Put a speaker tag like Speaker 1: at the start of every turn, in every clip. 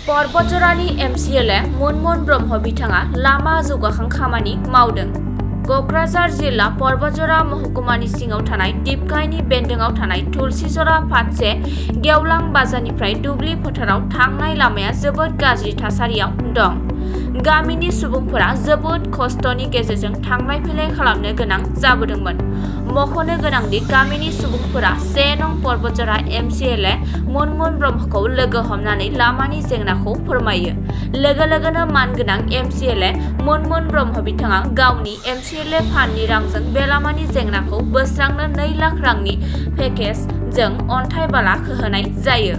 Speaker 1: बतझरनि MCLA Manmohan Brahma बिथाङा लामा जौगाखां खामानि मावदों। क'क्राझार जिल्ला बतझर महकुमानि सिङाव थानाय दिपकाइनि बेन्दोंआव थानाय तुलसीजरा फारसे गेवलां बाजारनिफ्राय दुब्लि फोथाराव थांनाय लामाया जोबोद गाज्रि थासारियाव दं। गामिनि सुबुंफोरा जोबोद खस्थ'नि गेजेरजों थांलाय फैलाय खालामनो गोनां जाबोदोंमोन। मख'नो गोनांदि गामिनि सुबुंफोरा 1 नं बतझर MCLA मनमोहन ब्रह्मखौ लोगो हमनानै लामानि जेंनाखौ फोरमायो। लोगोनो मानगोनां MCLA मनमोहन ब्रह्म बिथाङा गावनि MCLA फान्डनि रांजों बे लामानि जेंनाखौ बोस्रांनो 2 लाख रांनि पेकेजजों अन्थाइ बाला होहोनाय जायो।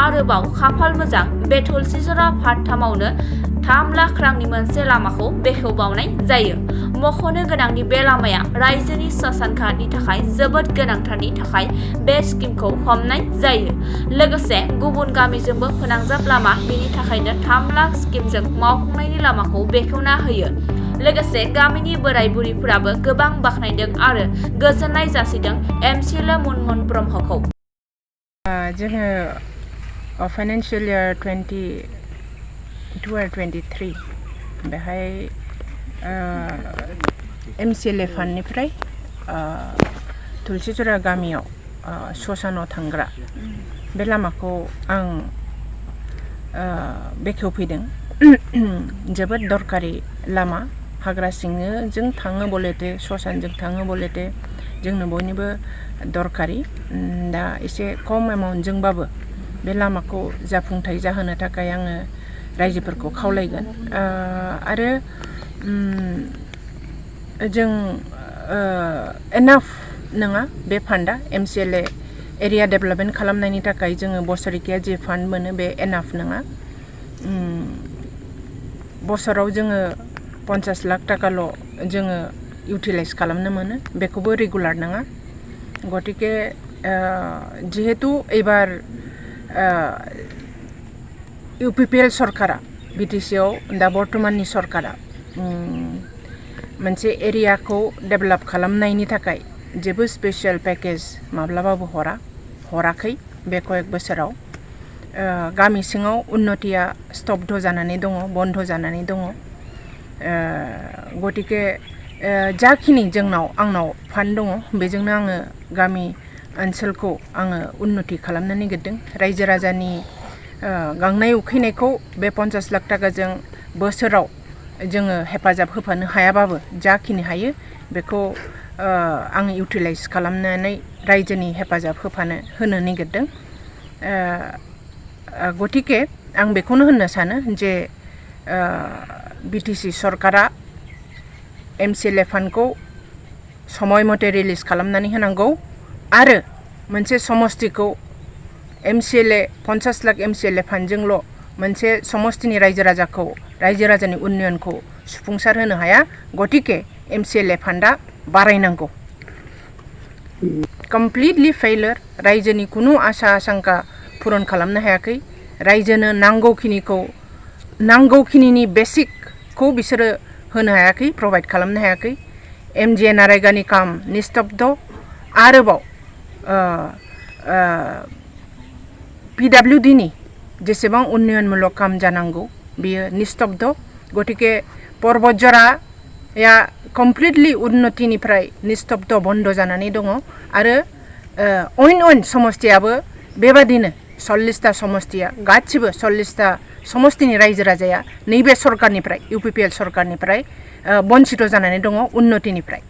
Speaker 1: आरोबाव खाफाल मोजां बे तुलसीजरा फार्ट 3आवनो 3 लाख रांनि मोनसे लामाखौ बेखेवबावनाय जायो। मख'नो गोनांदि बे लामाया रायजोनि स्मशान घाटनि थाखाय जोबोद गोनांथारनि थाखाय बे स्किमखौ हमनाय जायो। लोगोसे गुबुन गामिजोंबो फोनांजाब लामा, बेनि थाखायनो 3 लाख स्किमजों मावफुंनायनि लामाखौ बेखेवना होयो। लोगोसे गामिनि बोराय बुरैफोराबो गोबां बाख्नायदों आरो गोजोननाय जासिदों MCLA मनमोहन ब्रह्मखौ।
Speaker 2: जोङो फाइनान्सियेल इयार 22 आरो 23 बेहाय MCLA फान्डनिफ्राय तुलसीजरा गामियाव श्मशानाव थांग्रा बे लामाखौ आं बेखेवफैदों। जोबोद दरकारि लामा, हाग्रा सिंजों थाङो बलेते, श्मशानजों थाङो बलेते जोंनो बयनिबो दरकारि। दा एसे खम एमाउन्टजोंबाबो बे लामाखौ जाफुंथाय जाहोनो थाखाय आङो रायजोफोरखौ खावलायगोन। आरो जों एनाफ नङा बे फान्डा MCLA एरिया डेभेलपमेन्ट खालामनायनि थाखाय जोङो बोसोरिकिया जे फान्ड मोनो बे एनाफ नङा। बोसोराव जोङो 50 लाख थाखाल' जोङो इउटिलाइज खालामनो मोनो, बेखौबो रेगुलार नङा। गतिके जिहेतु एबार UPPL सरकारा BTC आव दा बर्तमाननि सरकारा मोनसे एरियाखौ डेभेलप खालामनायनि थाखाय जेबो स्पेशल पेकेज माब्लाबाबो हराखै बे कयेक बोसोराव। गामि सिङाव उन्नतिया स्तब्ध जानानै दङ, बन्ध जानानै दङ। गतिके जाखिनि आंनाव फान्ड दङ बेजोंनो आङो गामि ओनसोलखौ आङो उन्नति खालामनो नागिरदों। रायजो राजानि गांनाय उखैनायखौ बे 50 लाख थाखाजों बोसोराव जोङो हेफाजाब होफानो हायाबाबो जाखिनि हायो बेखौ आङो इउटिलाइज खालामनानै रायजोनि हेफाजाब होनो नागिरदों। गतिके आं बेखौनो होननो सानो जे BTC सरकारा MCLA फान्डखौ समय मथे रिलिज खालामनानै होनांगौ आरो मोनसे समस्तिखौ MCLA 50 लाख MCLA फान्डजोंल' मोनसे समस्तिनि रायजो राजानि उन्नयनखौ सुफुंसार होनो हाया। गतिके MCLA फान्डा बारायनांगौ। कमप्लिटलि फेइलियर, रायजोनि कुनु आसा आशंका पुरन खालामनो हायाखै। रायजोनो नांगौखिनिनि बेसिकखौ बिसोरो होनो हायाखै, प्रभाइड खालामनो हायाखै। MGN नारेगानि काम निस्तब्ध, आरोबाव PWD नि जेसेबां उन्नयनमूलक काम जानांगौ बियो निस्तब्ध। गतिके बतझरआ कमप्लिटलि उन्नतिनिफ्राय निस्तब्ध बन्ध जानानै दङ। आरो अइन समस्तियाबो बेबादिनो 40टा समस्तिया गासिबो 40टा समस्तिनि रायजो राजाया नैबे सरकारनिफ्राय UPPL सरकारनिफ्राय बन्चित जानानै दङ उन्नतिनिफ्राय।